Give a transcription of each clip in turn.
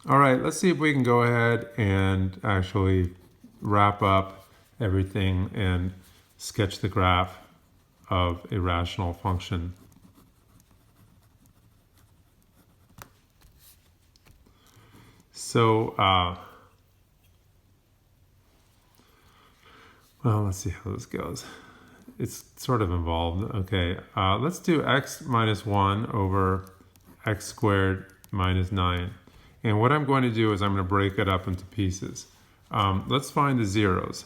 All right, let's see if we can go ahead and actually wrap up everything and sketch the graph of a rational function. So, well, let's see how this goes. It's sort of involved. Okay, let's do x minus 1 over x squared minus 9. And what I'm going to do is I'm going to break it up into pieces. Let's find the zeros.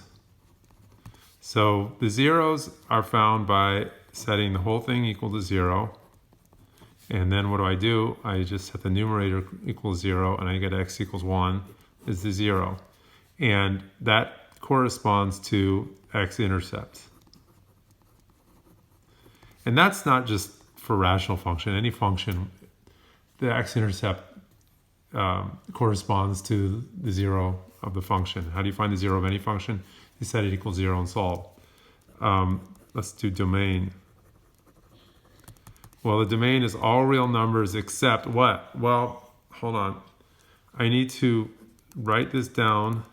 So the zeros are found by setting the whole thing equal to 0. And then what do? I just set the numerator equals 0, and I get x equals 1 is the 0. And that corresponds to x-intercepts. And that's not just for rational function. Any function, the x-intercept corresponds to the 0 of the function. How do you find the 0 of any function? You set it equals 0 and solve. Let's do domain. Well, the domain is all real numbers except what? Well, hold on. I need to write this down.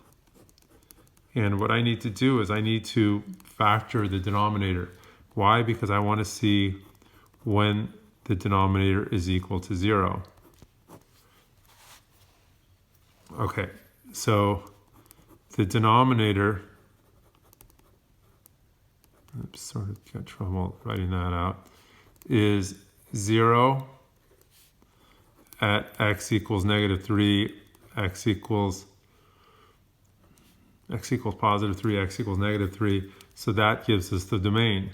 And what I need to do is I need to factor the denominator. Why? Because I want to see when the denominator is equal to 0. Okay, so the denominator, oops, sort of got trouble writing that out, is 0 at x equals negative 3, x equals positive 3, x equals negative 3. So that gives us the domain.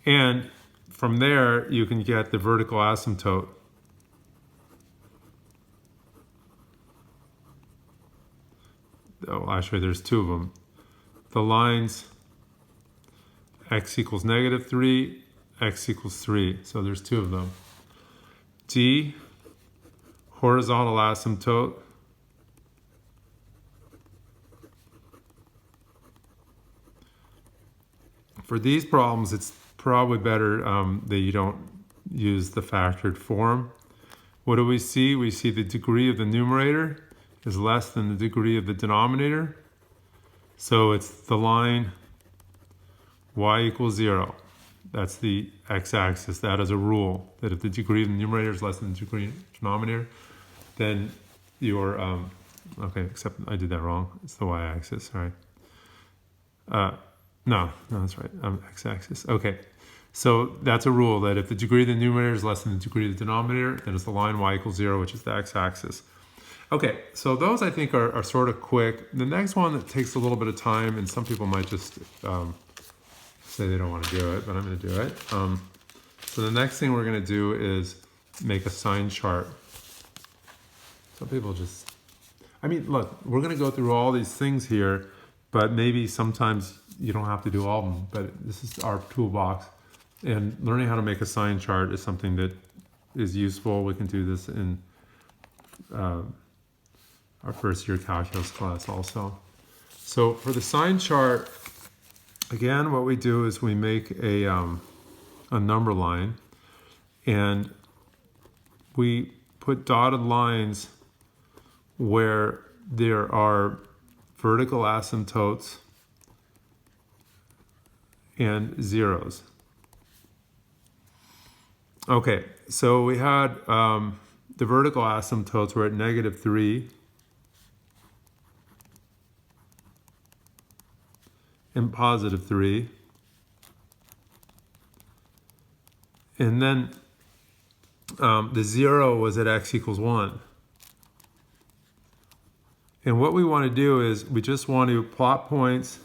And from there, you can get the vertical asymptote. Oh, actually, there's two of them. The lines x equals negative 3, x equals 3. So there's two of them. D, horizontal asymptote. For these problems, it's probably better that you don't use the factored form. What do we see? We see the degree of the numerator is less than the degree of the denominator. So it's the line y equals 0. That's the x-axis. That is a rule, that if the degree of the numerator is less than the degree of the denominator, then you're, okay, except I did that wrong. It's the y-axis, all right. No, that's right, x-axis. Okay, so that's a rule, that if the degree of the numerator is less than the degree of the denominator, then it's the line y equals 0, which is the x-axis. Okay, so those I think are sort of quick. The next one that takes a little bit of time, and some people might just say they don't want to do it, but I'm going to do it. So the next thing we're going to do is make a sign chart. Some people just, I mean, look, we're going to go through all these things here, but maybe sometimes you don't have to do all of them, but this is our toolbox. And learning how to make a sign chart is something that is useful. We can do this in our first year calculus class also. So for the sign chart, again, what we do is we make a number line, and we put dotted lines where there are vertical asymptotes and zeros. Okay, so we had the vertical asymptotes were at negative 3 and positive 3. And then the 0 was at x equals 1. And what we want to do is we just want to plot points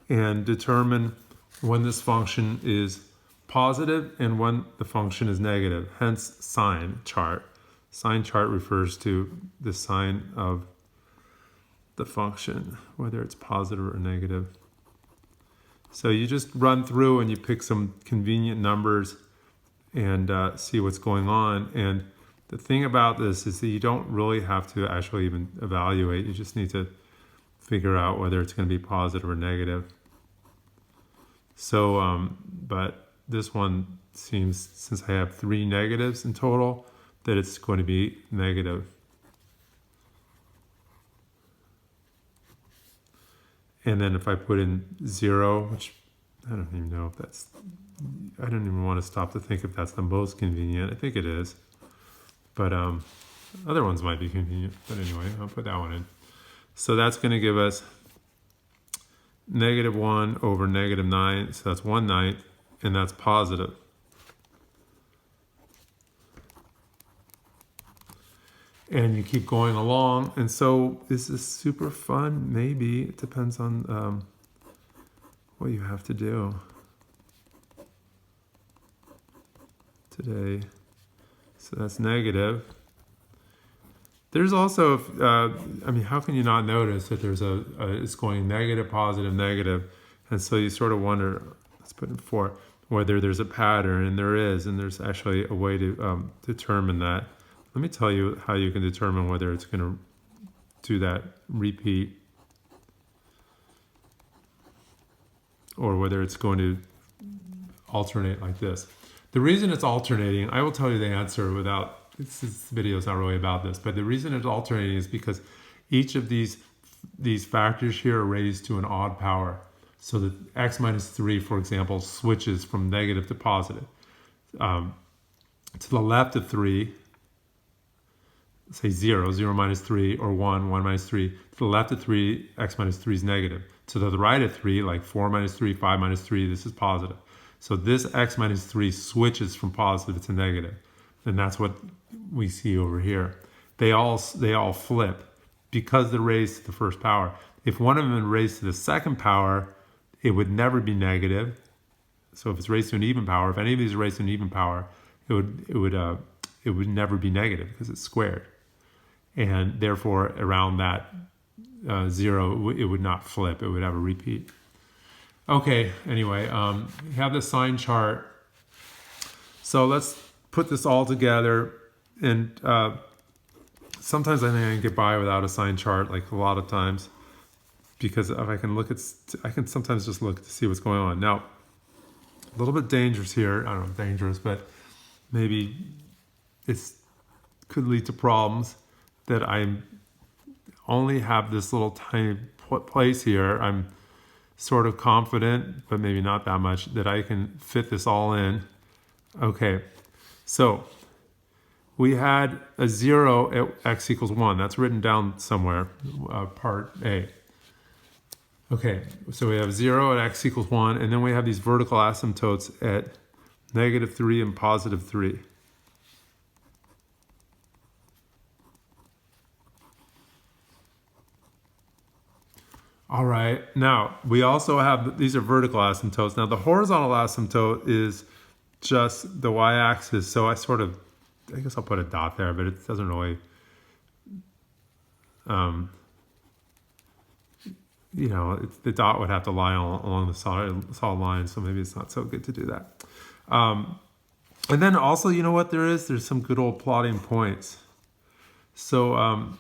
and determine when this function is positive and when the function is negative, hence sign chart. Sign chart refers to the sign of the function, whether it's positive or negative. So you just run through and you pick some convenient numbers and see what's going on. And the thing about this is that you don't really have to actually even evaluate. You just need to figure out whether it's going to be positive or negative. So, but this one seems, since I have 3 negatives in total, that it's going to be negative. And then if I put in 0, which I don't even know if that's, I don't even want to stop to think if that's the most convenient. I think it is. But other ones might be convenient. But anyway, I'll put that one in. So that's going to give us -1 over -9. So that's 1/9, and that's positive. And you keep going along. And so is this super fun? Maybe. It depends on what you have to do today. So that's negative. There's also, I mean, how can you not notice that there's it's going negative, positive, negative. And so you sort of wonder, let's put in 4, whether there's a pattern, and there is, and there's actually a way to determine that. Let me tell you how you can determine whether it's going to do that repeat or whether it's going to alternate like this. The reason it's alternating, I will tell you the answer without, this video is not really about this, but the reason it's alternating is because each of these factors here are raised to an odd power. So that x minus 3, for example, switches from negative to positive. To the left of 3, say 0, 0 minus 3, or 1, 1 minus 3. To the left of 3, x minus 3 is negative. To the right of 3, like 4 minus 3, 5 minus 3, this is positive. So this x minus 3 switches from positive to negative. And that's what we see over here. They all flip because they're raised to the first power. If one of them is raised to the second power, it would never be negative. So if it's raised to an even power, if any of these are raised to an even power, it would never be negative because it's squared. And therefore, around that 0, it would not flip. It would have a repeat. Okay, anyway, we have the sign chart. So let's put this all together. And sometimes I think I can get by without a sign chart, like a lot of times, because if I can sometimes just look to see what's going on. Now, a little bit dangerous here. I don't know if dangerous, but maybe it's could lead to problems that I only have this little tiny place here. I'm sort of confident, but maybe not that much, that I can fit this all in. Okay, so we had a 0 at x equals 1. That's written down somewhere, part A. Okay, so we have 0 at x equals 1, and then we have these vertical asymptotes at -3 and +3. All right, now we also have, these are vertical asymptotes. Now the horizontal asymptote is just the y-axis, so I guess I'll put a dot there, but it doesn't really, the dot would have to lie along the solid line, so maybe it's not so good to do that. And then also, you know what there's some good old plotting points. So,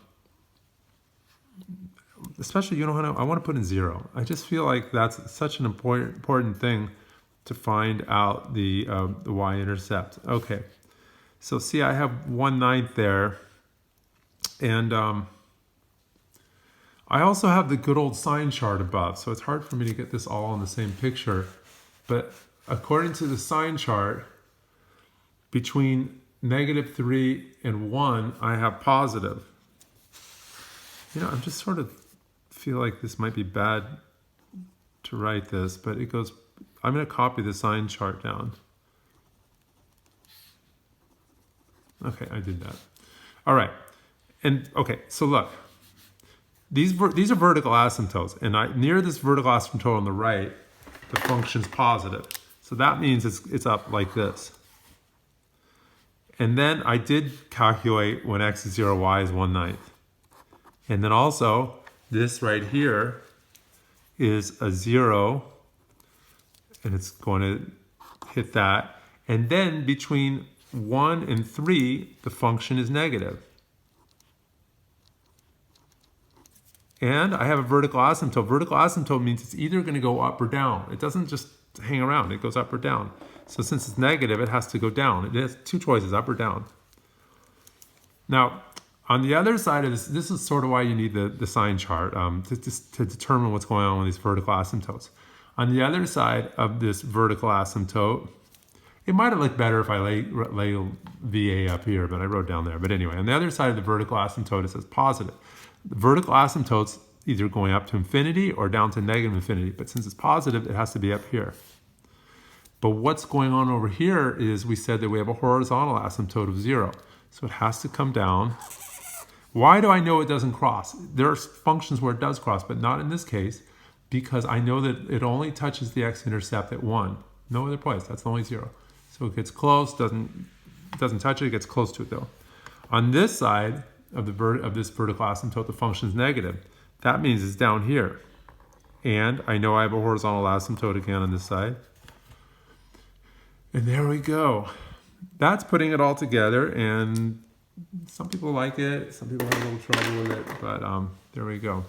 especially, I want to put in 0. I just feel like that's such an important thing to find out the y-intercept. Okay, so see, I have 1/9 there, and I also have the good old sign chart above, so it's hard for me to get this all in the same picture. But according to the sign chart, between -3 and 1, I have positive. I'm just sort of feel like this might be bad to write this, but it goes, I'm going to copy the sign chart down. Okay, I did that. All right. And okay, so look, these are vertical asymptotes, and near this vertical asymptote on the right, the function's positive. So that means it's up like this. And then I did calculate when x is 0, y is 1/9. And then also, this right here is a 0, and it's going to hit that. And then between 1 and 3, the function is negative. And I have a vertical asymptote. Vertical asymptote means it's either going to go up or down. It doesn't just hang around. It goes up or down. So since it's negative, it has to go down. It has two choices, up or down. Now, On the other side of this is sort of why you need the sign chart to determine what's going on with these vertical asymptotes. On the other side of this vertical asymptote, it might have looked better if I lay VA up here, but I wrote down there. But anyway, on the other side of the vertical asymptote, it says positive. The vertical asymptote's either going up to infinity or down to negative infinity. But since it's positive, it has to be up here. But what's going on over here is we said that we have a horizontal asymptote of 0. So it has to come down. Why do I know it doesn't cross? There are functions where it does cross, but not in this case, because I know that it only touches the x-intercept at 1. No other place. That's only 0. So it gets close, doesn't touch it, it gets close to it though. On this side of this vertical asymptote, the function is negative. That means it's down here. And I know I have a horizontal asymptote again on this side. And there we go. That's putting it all together, and some people like it, some people have a little trouble with it, but there we go.